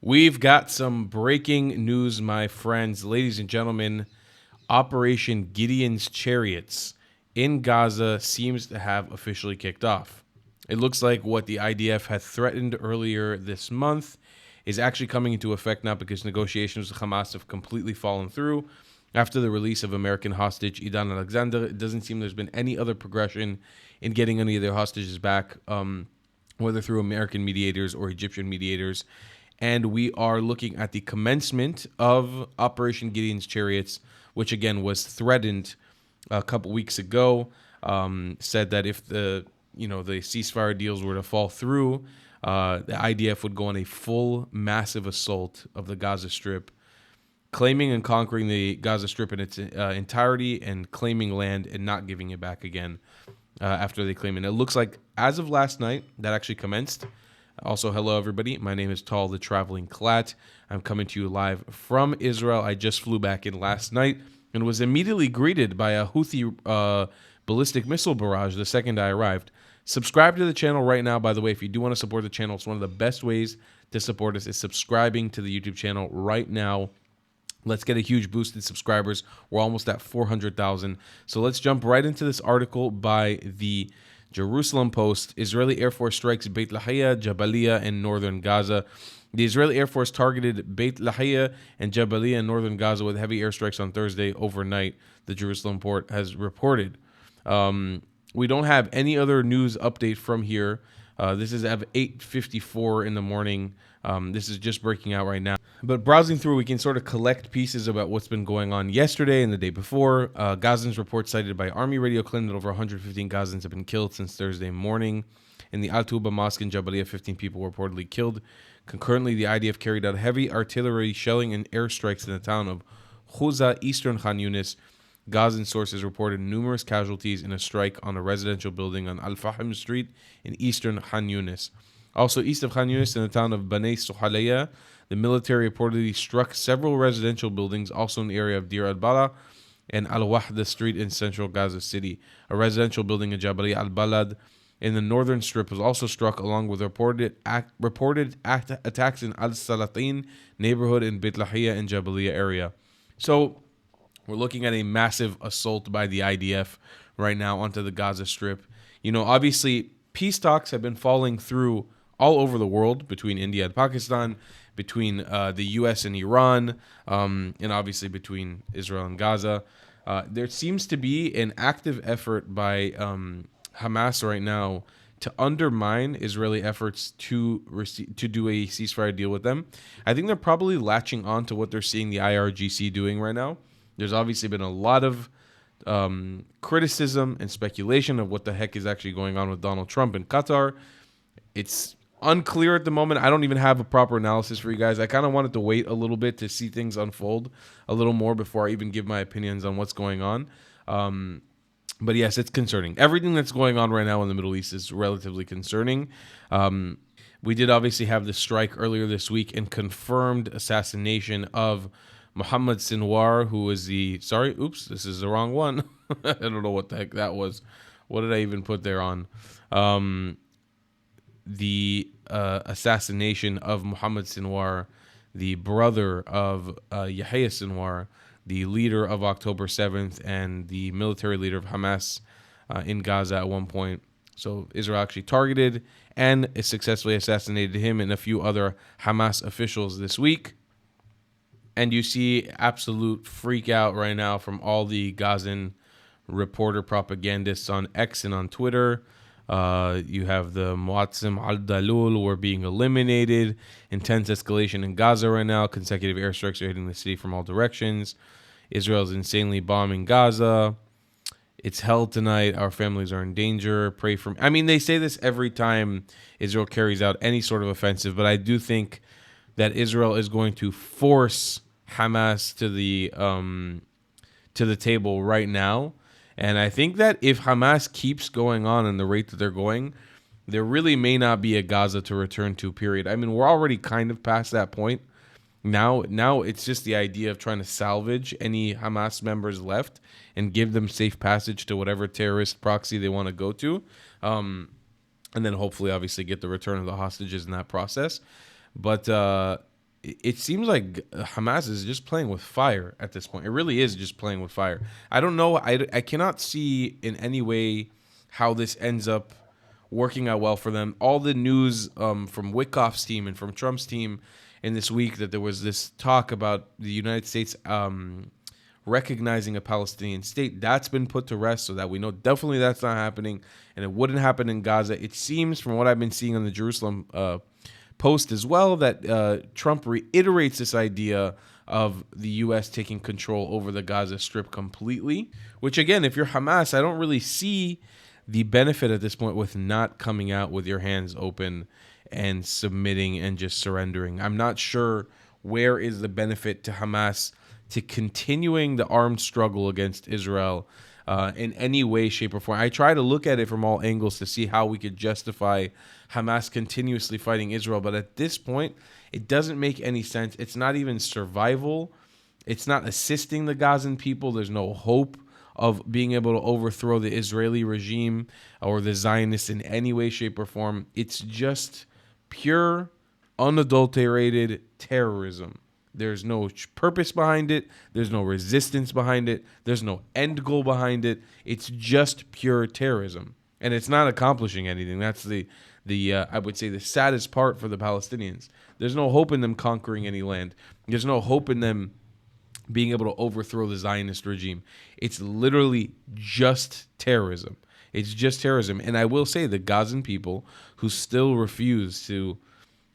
We've got some breaking news, my friends. Ladies and gentlemen, Operation Gideon's Chariots in Gaza seems to have officially kicked off. It looks like what the IDF had threatened earlier this month is actually coming into effect now because negotiations with Hamas have completely fallen through. After the release of American hostage Idan Alexander, it doesn't seem there's been any other progression in getting any of their hostages back, whether through American mediators or Egyptian mediators. And we are looking at the commencement of Operation Gideon's Chariots, which again was threatened a couple weeks ago. Said that if the ceasefire deals were to fall through, the IDF would go on a full massive assault of the Gaza Strip, claiming and conquering the Gaza Strip in its entirety and claiming land and not giving it back again after they claim it. And it looks like as of last night that actually commenced. Also, hello, everybody. My name is Tal, the Traveling Klat. I'm coming to you live from Israel. I just flew back in last night and was immediately greeted by a Houthi ballistic missile barrage the second I arrived. Subscribe to the channel right now, by the way. If you do want to support the channel, it's one of the best ways to support us is subscribing to the YouTube channel right now. Let's get a huge boost in subscribers. We're almost at 400,000. So let's jump right into this article by the Jerusalem Post. Israeli Air Force strikes Beit Lahia, Jabalia, and northern Gaza. The Israeli Air Force targeted Beit Lahia and Jabalia in northern Gaza with heavy airstrikes on Thursday overnight, the Jerusalem Port has reported. We don't have any other news update from here. This is at 8:54 in the morning. This is just breaking out right now. But browsing through, we can sort of collect pieces about what's been going on yesterday and the day before. Gazans report cited by Army Radio claim that over 115 Gazans have been killed since Thursday morning. In the Al-Tuba Mosque in Jabalia, 15 people were reportedly killed. Concurrently, the IDF carried out heavy artillery shelling and airstrikes in the town of Khuza, eastern Khan Yunis. Gazan sources reported numerous casualties in a strike on a residential building on Al-Fahim Street in eastern Khan Yunis. Also, east of Khan Yunis, in the town of Banay Suhalaya, the military reportedly struck several residential buildings, also in the area of Dir al-Bala and Al-Wahda Street in central Gaza City. A residential building in Jabali al-Balad in the northern strip was also struck, along with reported attacks in Al-Salatin neighborhood in Beit Lahia and Jabalia area. So we're looking at a massive assault by the IDF right now onto the Gaza Strip. You know, obviously, peace talks have been falling through all over the world between India and Pakistan, between the U.S. and Iran, and obviously between Israel and Gaza. There seems to be an active effort by Hamas right now to undermine Israeli efforts to do a ceasefire deal with them. I think they're probably latching on to what they're seeing the IRGC doing right now. There's obviously been a lot of criticism and speculation of what the heck is actually going on with Donald Trump in Qatar. It's unclear at the moment. I don't even have a proper analysis for you guys. I kind of wanted to wait a little bit to see things unfold a little more before I even give my opinions on what's going on. But yes, it's concerning. Everything that's going on right now in the Middle East is relatively concerning. We did obviously have the strike earlier this week and confirmed assassination of Mohammed Sinwar, who was this is the wrong one. I don't know what the heck that was. What did I even put there on? The assassination of Mohammed Sinwar, the brother of Yahya Sinwar, the leader of October 7th and the military leader of Hamas in Gaza at one point. So Israel actually targeted and successfully assassinated him and a few other Hamas officials this week. And you see absolute freak out right now from all the Gazan reporter propagandists on X and on Twitter. You have the Muatzim al-Dalul were being eliminated. Intense escalation in Gaza right now. Consecutive airstrikes are hitting the city from all directions. Israel's insanely bombing Gaza. It's hell tonight. Our families are in danger. Pray for me. I mean, they say this every time Israel carries out any sort of offensive, but I do think that Israel is going to force Hamas to the table right now. And I think that if Hamas keeps going on in the rate that they're going, there really may not be a Gaza to return to, period. I mean, we're already kind of past that point. Now it's just the idea of trying to salvage any Hamas members left and give them safe passage to whatever terrorist proxy they want to go to. And then hopefully, obviously, get the return of the hostages in that process. But it seems like Hamas is just playing with fire at this point. It really is just playing with fire. I don't know. I cannot see in any way how this ends up working out well for them. All the news from Wickoff's team and from Trump's team in this week that there was this talk about the United States recognizing a Palestinian state, that's been put to rest, so that we know definitely that's not happening, and it wouldn't happen in Gaza. It seems, from what I've been seeing on the Jerusalem Post as well, that Trump reiterates this idea of the U.S. taking control over the Gaza Strip completely, which, again, if you're Hamas, I don't really see the benefit at this point with not coming out with your hands open and submitting and just surrendering. I'm not sure where is the benefit to Hamas to continuing the armed struggle against Israel in any way, shape, or form. I try to look at it from all angles to see how we could justify Hamas continuously fighting Israel, but at this point, it doesn't make any sense. It's not even survival. It's not assisting the Gazan people. There's no hope of being able to overthrow the Israeli regime or the Zionists in any way, shape, or form. It's just pure, unadulterated terrorism. There's no purpose behind it. There's no resistance behind it. There's no end goal behind it. It's just pure terrorism, and it's not accomplishing anything. That's the I would say the saddest part for the Palestinians. There's no hope in them conquering any land. There's no hope in them being able to overthrow the Zionist regime. It's literally just terrorism. It's just terrorism. And I will say the Gazan people who still refuse to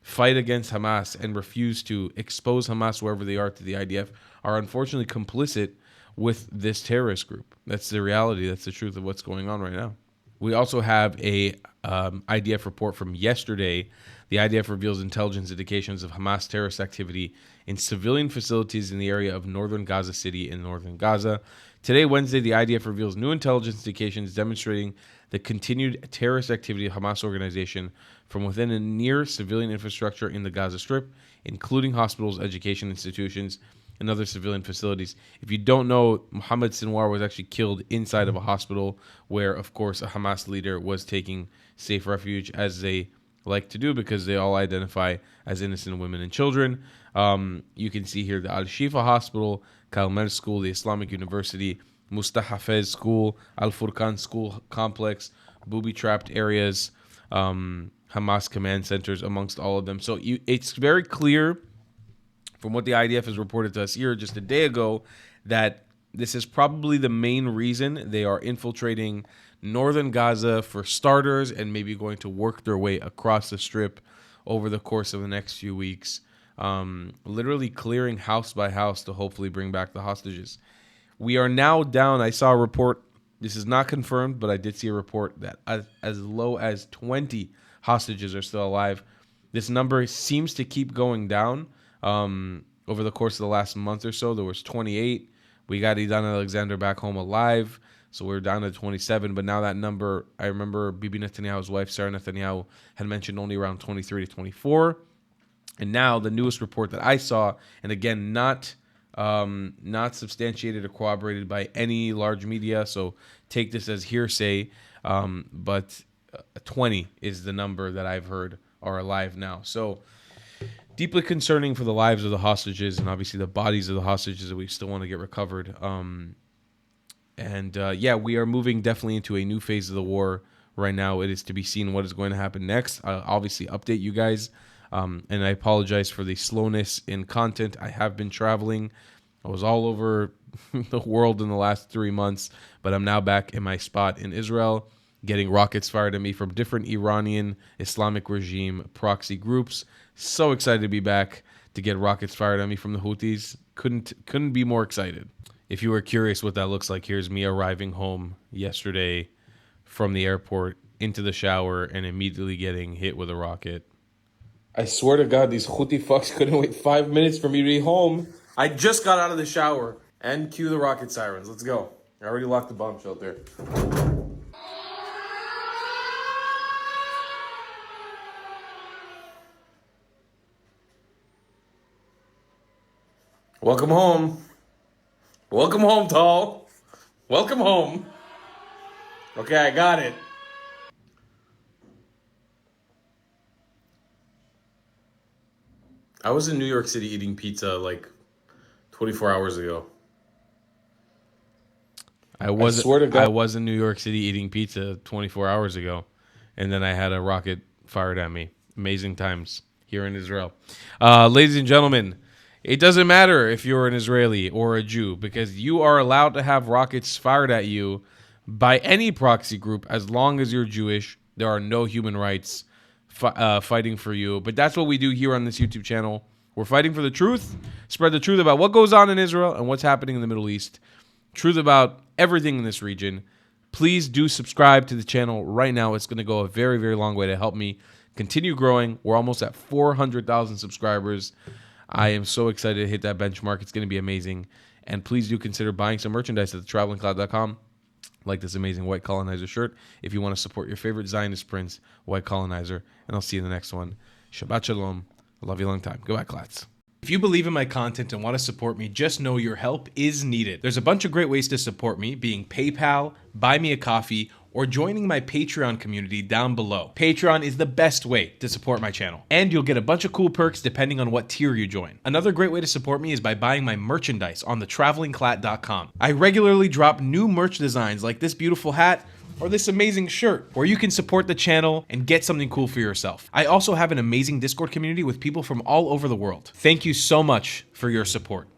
fight against Hamas and refuse to expose Hamas wherever they are to the IDF are unfortunately complicit with this terrorist group. That's the reality. That's the truth of what's going on right now. We also have a IDF report from yesterday. The IDF reveals intelligence indications of Hamas terrorist activity in civilian facilities in the area of northern Gaza City in northern Gaza. Today, Wednesday, the IDF reveals new intelligence indications demonstrating the continued terrorist activity of Hamas organization from within a near civilian infrastructure in the Gaza Strip, including hospitals, education institutions, and other civilian facilities. If you don't know, Mohammed Sinwar was actually killed inside of a hospital where, of course, a Hamas leader was taking safe refuge, as they like to do because they all identify as innocent women and children. You can see here the Al-Shifa Hospital, Kalmer School, the Islamic University, Mustahafez School, Al-Furqan School Complex, booby-trapped areas, Hamas command centers amongst all of them. So it's very clear from what the IDF has reported to us here just a day ago that this is probably the main reason they are infiltrating northern Gaza for starters, and maybe going to work their way across the Strip over the course of the next few weeks, literally clearing house by house to hopefully bring back the hostages. We are now down. I saw a report. This is not confirmed, but I did see a report that as low as 20 hostages are still alive. This number seems to keep going down. Over the course of the last month or so, there was 28. We got Idan Alexander back home alive, so we're down to 27. But now that number, I remember Bibi Netanyahu's wife, Sarah Netanyahu, had mentioned only around 23 to 24. And now the newest report that I saw, and again, not substantiated or corroborated by any large media, so take this as hearsay, but 20 is the number that I've heard are alive now. So deeply concerning for the lives of the hostages and obviously the bodies of the hostages that we still want to get recovered. We are moving definitely into a new phase of the war right now. It is to be seen what is going to happen next. I'll obviously update you guys. And I apologize for the slowness in content. I have been traveling. I was all over the world in the last 3 months, but I'm now back in my spot in Israel, getting rockets fired at me from different Iranian Islamic regime proxy groups. So excited to be back to get rockets fired at me from the Houthis. Couldn't be more excited. If you were curious what that looks like, here's me arriving home yesterday from the airport into the shower and immediately getting hit with a rocket. I swear to God, these Houthi fucks couldn't wait 5 minutes for me to be home. I just got out of the shower and cue the rocket sirens. Let's go. I already locked the bomb shelter. Welcome home. Welcome home, Tall. Welcome home. Okay, I got it. I was in New York City eating pizza like 24 hours ago. I swear to I God. was in New York City eating pizza 24 hours ago, and then I had a rocket fired at me. Amazing times here in Israel. Ladies and gentlemen, it doesn't matter if you're an Israeli or a Jew because you are allowed to have rockets fired at you by any proxy group as long as you're Jewish. There are no human rights fighting for you. But that's what we do here on this YouTube channel. We're fighting for the truth, spread the truth about what goes on in Israel and what's happening in the Middle East. Truth about everything in this region. Please do subscribe to the channel right now. It's going to go a very, very long way to help me continue growing. We're almost at 400,000 subscribers. I am so excited to hit that benchmark. It's going to be amazing. And please do consider buying some merchandise at thetravelingcloud.com, like this amazing White Colonizer shirt, if you want to support your favorite Zionist prince, White Colonizer. And I'll see you in the next one. Shabbat Shalom. I love you a long time. Goodbye, Klats. If you believe in my content and want to support me, just know your help is needed. There's a bunch of great ways to support me, being PayPal, Buy Me a Coffee, or joining my Patreon community down below. Patreon is the best way to support my channel, and you'll get a bunch of cool perks depending on what tier you join. Another great way to support me is by buying my merchandise on thetravelingclat.com. I regularly drop new merch designs like this beautiful hat, or this amazing shirt, where you can support the channel and get something cool for yourself. I also have an amazing Discord community with people from all over the world. Thank you so much for your support.